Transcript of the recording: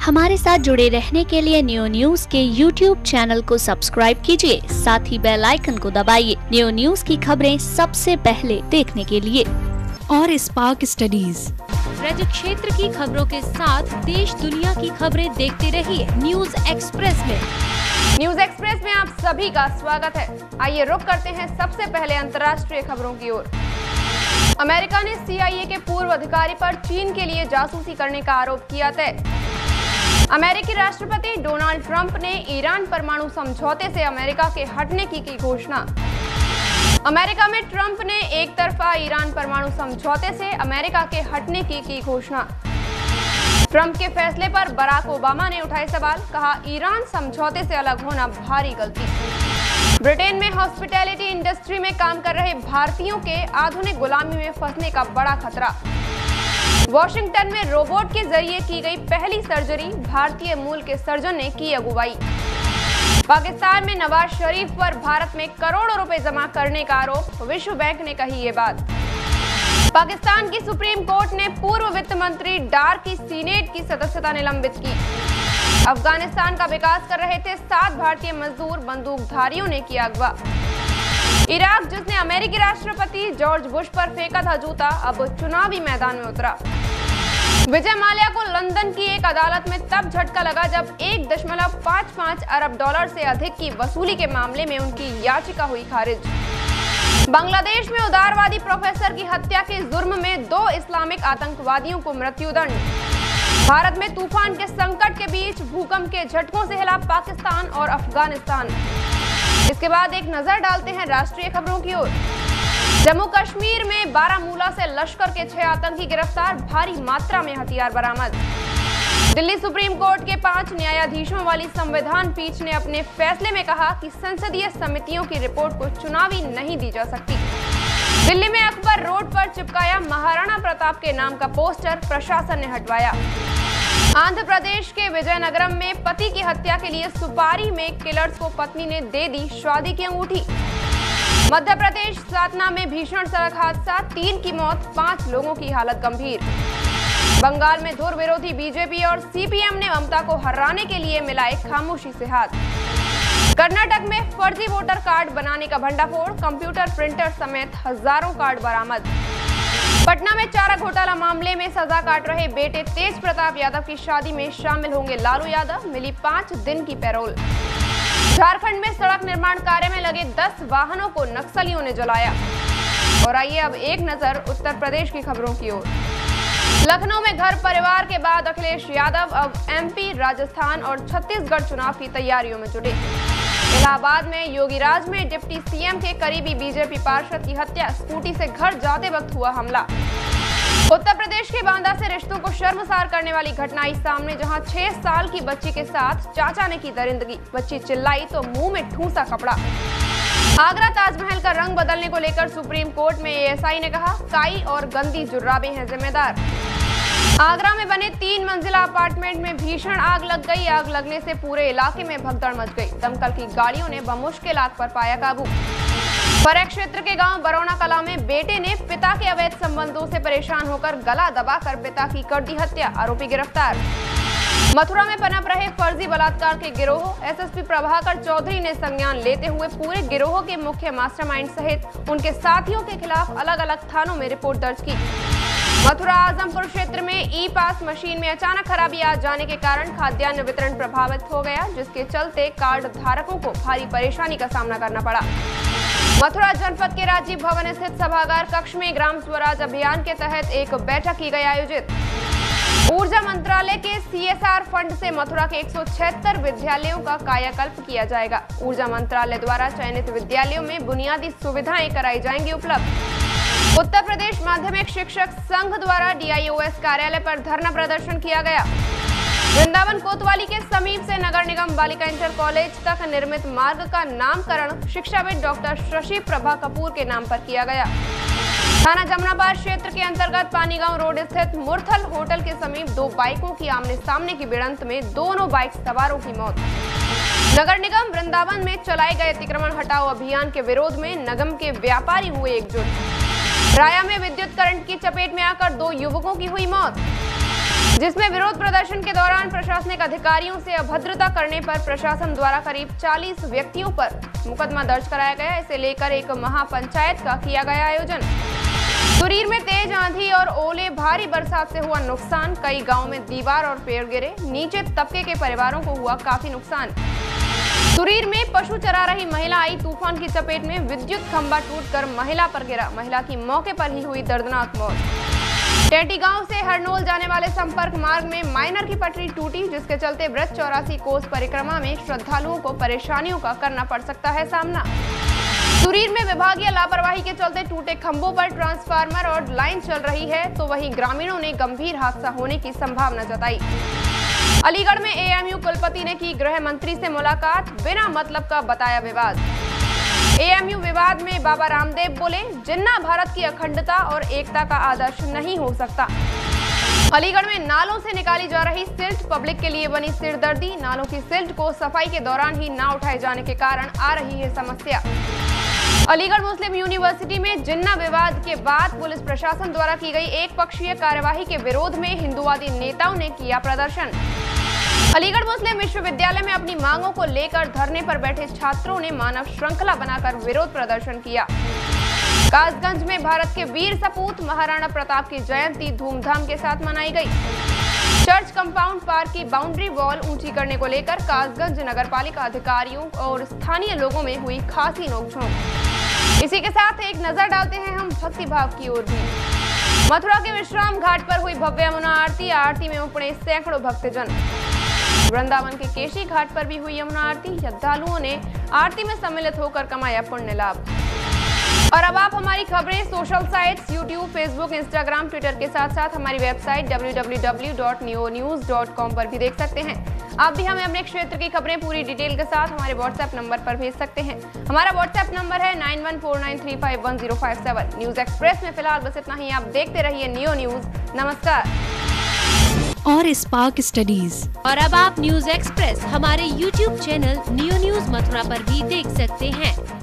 हमारे साथ जुड़े रहने के लिए न्यू न्यूज के YouTube चैनल को सब्सक्राइब कीजिए, साथ ही बेल आइकन को दबाइए न्यू न्यूज की खबरें सबसे पहले देखने के लिए। और स्पार्क स्टडीज ब्रज क्षेत्र की खबरों के साथ देश दुनिया की खबरें देखते रहिए न्यूज एक्सप्रेस में। न्यूज एक्सप्रेस में आप सभी का स्वागत है। आइए रुक करते हैं सबसे पहले अंतर्राष्ट्रीय खबरों की ओर। अमेरिका ने CIA के पूर्व अधिकारी पर चीन के लिए जासूसी करने का आरोप किया तय। अमेरिकी राष्ट्रपति डोनाल्ड ट्रंप ने ईरान परमाणु समझौते से अमेरिका के हटने की घोषणा। अमेरिका में ट्रंप ने एक तरफा ईरान परमाणु समझौते से अमेरिका के हटने की घोषणा। ट्रंप के फैसले पर बराक ओबामा ने उठाए सवाल, कहा ईरान समझौते से अलग होना भारी गलती। ब्रिटेन में हॉस्पिटैलिटी इंडस्ट्री में काम कर रहे भारतीयों के आधुनिक गुलामी में फंसने का बड़ा खतरा। वॉशिंगटन में रोबोट के जरिए की गई पहली सर्जरी, भारतीय मूल के सर्जन ने की अगुवाई। पाकिस्तान में नवाज शरीफ पर भारत में करोड़ों रुपए जमा करने का आरोप, विश्व बैंक ने कही ये बात। पाकिस्तान की सुप्रीम कोर्ट ने पूर्व वित्त मंत्री डार की सीनेट की सदस्यता निलंबित की। अफगानिस्तान का विकास कर रहे थे 7 भारतीय मजदूर, बंदूकधारियों ने किया अगवा। इराक, जिसने अमेरिकी राष्ट्रपति जॉर्ज बुश पर फेंका था जूता, अब चुनावी मैदान में उतरा। विजय माल्या को लंदन की एक अदालत में तब झटका लगा जब 1.55 अरब डॉलर से अधिक की वसूली के मामले में उनकी याचिका हुई खारिज। बांग्लादेश में उदारवादी प्रोफेसर की हत्या के जुर्म में 2 इस्लामिक आतंकवादियों को मृत्युदंड। भारत में तूफान के संकट के बीच भूकंप के झटकों से हिला पाकिस्तान और अफगानिस्तान। इसके बाद एक नजर डालते हैं राष्ट्रीय खबरों की ओर। जम्मू कश्मीर में बारामूला से लश्कर के 6 आतंकी गिरफ्तार, भारी मात्रा में हथियार बरामद। दिल्ली सुप्रीम कोर्ट के 5 न्यायाधीशों वाली संविधान पीठ ने अपने फैसले में कहा कि संसदीय समितियों की रिपोर्ट को चुनावी नहीं दी जा सकती। दिल्ली में अकबर रोड पर चिपकाया महाराणा प्रताप के नाम का पोस्टर, प्रशासन ने हटवाया। आंध्र प्रदेश के विजयनगरम में पति की हत्या के लिए सुपारी में किलर्स को पत्नी ने दे दी शादी की अंगूठी। मध्य प्रदेश सातना में भीषण सड़क हादसा, 3 की मौत, 5 लोगों की हालत गंभीर। बंगाल में धुर विरोधी बीजेपी और CPM ने ममता को हराने के लिए मिलाए खामोशी से हाथ। कर्नाटक में फर्जी वोटर कार्ड बनाने का भंडाफोड़, कंप्यूटर प्रिंटर समेत हजारों कार्ड बरामद। पटना में चारा घोटाला मामले में सजा काट रहे बेटे तेज प्रताप यादव की शादी में शामिल होंगे लालू यादव, मिली 5 दिन की पैरोल। झारखंड में सड़क निर्माण कार्य में लगे 10 वाहनों को नक्सलियों ने जलाया। और आइए अब एक नजर उत्तर प्रदेश की खबरों की ओर। लखनऊ में घर परिवार के बाद अखिलेश यादव अब MP, राजस्थान और छत्तीसगढ़ चुनाव की तैयारियों में जुटे। इलाहाबाद में योगीराज में डिप्टी CM के करीबी बीजेपी पार्षद की हत्या, स्कूटी से घर जाते वक्त हुआ हमला। उत्तर प्रदेश के बांदा से रिश्तों को शर्मसार करने वाली घटना आई सामने, जहां 6 साल की बच्ची के साथ चाचा ने की दरिंदगी। बच्ची चिल्लाई तो मुंह में ठूंसा कपड़ा। आगरा ताजमहल का रंग बदलने को लेकर सुप्रीम कोर्ट में ASI ने कहा, काई और गंदी जुर्राबें हैं जिम्मेदार। आगरा में बने 3 मंजिला अपार्टमेंट में भीषण आग लग गई। आग लगने से पूरे इलाके में भगदड़ मच गई। दमकल की गाड़ियों ने बमुश्किल आग पर पाया काबू। फरेक क्षेत्र के गांव बरौना कला में बेटे ने पिता के अवैध संबंधों से परेशान होकर गला दबाकर पिता की कर दी हत्या, आरोपी गिरफ्तार। मथुरा में पनप रहे फर्जी बलात्कार के गिरोह, SSP प्रभाकर चौधरी ने संज्ञान लेते हुए पूरे गिरोह के मुख्य मास्टरमाइंड सहित उनके साथियों के खिलाफ अलग अलग थानों में रिपोर्ट दर्ज की। मथुरा आजमपुर क्षेत्र में E-पास मशीन में अचानक खराबी आ जाने के कारण खाद्यान्न वितरण प्रभावित हो गया, जिसके चलते कार्ड धारकों को भारी परेशानी का सामना करना पड़ा। मथुरा जनपद के राजीव भवन स्थित सभागार कक्ष में ग्राम स्वराज अभियान के तहत एक बैठक की गई आयोजित। ऊर्जा मंत्रालय के CSR फंड से मथुरा के 176 विद्यालयों का कायाकल्प किया जाएगा। ऊर्जा मंत्रालय द्वारा चयनित विद्यालयों में बुनियादी सुविधाएं कराई जाएंगी उपलब्ध। उत्तर प्रदेश माध्यमिक शिक्षक संघ द्वारा DIOS कार्यालय पर धरना प्रदर्शन किया गया। वृंदावन कोतवाली के समीप से नगर निगम बालिका इंटर कॉलेज तक निर्मित मार्ग का नामकरण शिक्षाविद डॉक्टर शशि प्रभा कपूर के नाम पर किया गया। थाना जमनाबाद क्षेत्र के अंतर्गत पानीगांव रोड स्थित मुरथल होटल के समीप 2 बाइकों की आमने सामने की भिड़ंत में दोनों बाइक सवारों की मौत। नगर निगम वृंदावन में चलाए गए अतिक्रमण हटाओ अभियान के विरोध में निगम के व्यापारी हुए एकजुट। राया में विद्युत करंट की चपेट में आकर 2 युवकों की हुई मौत। जिसमें विरोध प्रदर्शन के दौरान प्रशासनिक अधिकारियों से अभद्रता करने पर प्रशासन द्वारा करीब 40 व्यक्तियों पर मुकदमा दर्ज कराया गया। इसे लेकर एक महापंचायत का किया गया आयोजन। तुरीर में तेज आंधी और ओले, भारी बरसात से हुआ नुकसान। कई गांवों में दीवार और पेड़ गिरे। नीचे तबके के परिवारों को हुआ काफी नुकसान। तुरीर में पशु चरा रही महिला आई तूफान की चपेट में। विद्युत खंभा टूटकर महिला पर गिरा। महिला की मौके पर ही हुई दर्दनाक मौत। टेंटी गांव से हरनोल जाने वाले संपर्क मार्ग में माइनर की पटरी टूटी, जिसके चलते व्रत 84 कोस परिक्रमा में श्रद्धालुओं को परेशानियों का करना पड़ सकता है सामना। तुरीर में विभागीय लापरवाही के चलते टूटे खंभों पर ट्रांसफार्मर और लाइन चल रही है, तो वहीं ग्रामीणों ने गंभीर हादसा होने की संभावना जताई। अलीगढ़ में एएमयू कुलपति ने की गृह मंत्री से मुलाकात। बिना मतलब का बताया विवाद। एएमयू विवाद में बाबा रामदेव बोले, जिन्ना भारत की अखंडता और एकता का आदर्श नहीं हो सकता। अलीगढ़ में नालों से निकाली जा रही सिल्ट पब्लिक के लिए बनी सिरदर्दी। नालों की सिल्ट को सफाई के दौरान ही ना उठाए जाने के कारण आ रही है समस्या। अलीगढ़ मुस्लिम यूनिवर्सिटी में जिन्ना विवाद के बाद पुलिस प्रशासन द्वारा की गई एक पक्षीय कार्यवाही के विरोध में हिंदुवादी नेताओं ने किया प्रदर्शन। अलीगढ़ मुस्लिम विश्वविद्यालय में अपनी मांगों को लेकर धरने पर बैठे छात्रों ने मानव श्रृंखला बनाकर विरोध प्रदर्शन किया। कासगंज में भारत के वीर सपूत महाराणा प्रताप की जयंती धूमधाम के साथ मनाई गई। चर्च कंपाउंड पार्क की बाउंड्री वॉल ऊंची करने को लेकर कासगंज नगरपालिका अधिकारियों और स्थानीय लोगों में हुई खासी नोकझोंक। इसी के साथ एक नजर डालते हैं हम भक्ति भाव की ओर भी। मथुरा के विश्राम घाट पर हुई भव्य यमुना आरती। आरती में उमड़े सैकड़ों भक्तजन। वृंदावन के केशी घाट पर भी हुई यमुना आरती। श्रद्धालुओं ने आरती में सम्मिलित होकर कमाया पुण्य लाभ। और अब आप हमारी खबरें social sites YouTube, Facebook, Instagram, Twitter के साथ साथ हमारी वेबसाइट www.neonews.com पर भी देख सकते हैं। आप भी हमें अपने क्षेत्र की खबरें पूरी डिटेल के साथ हमारे व्हाट्सएप नंबर पर भेज सकते हैं। हमारा व्हाट्सएप नंबर है 9149351057। न्यूज एक्सप्रेस में फिलहाल बस इतना ही। आप देखते रहिए नियो न्यूज। नमस्कार। और स्पार्क स्टडीज। और अब आप न्यूज एक्सप्रेस हमारे YouTube channel neo news Mathura पर भी देख सकते हैं।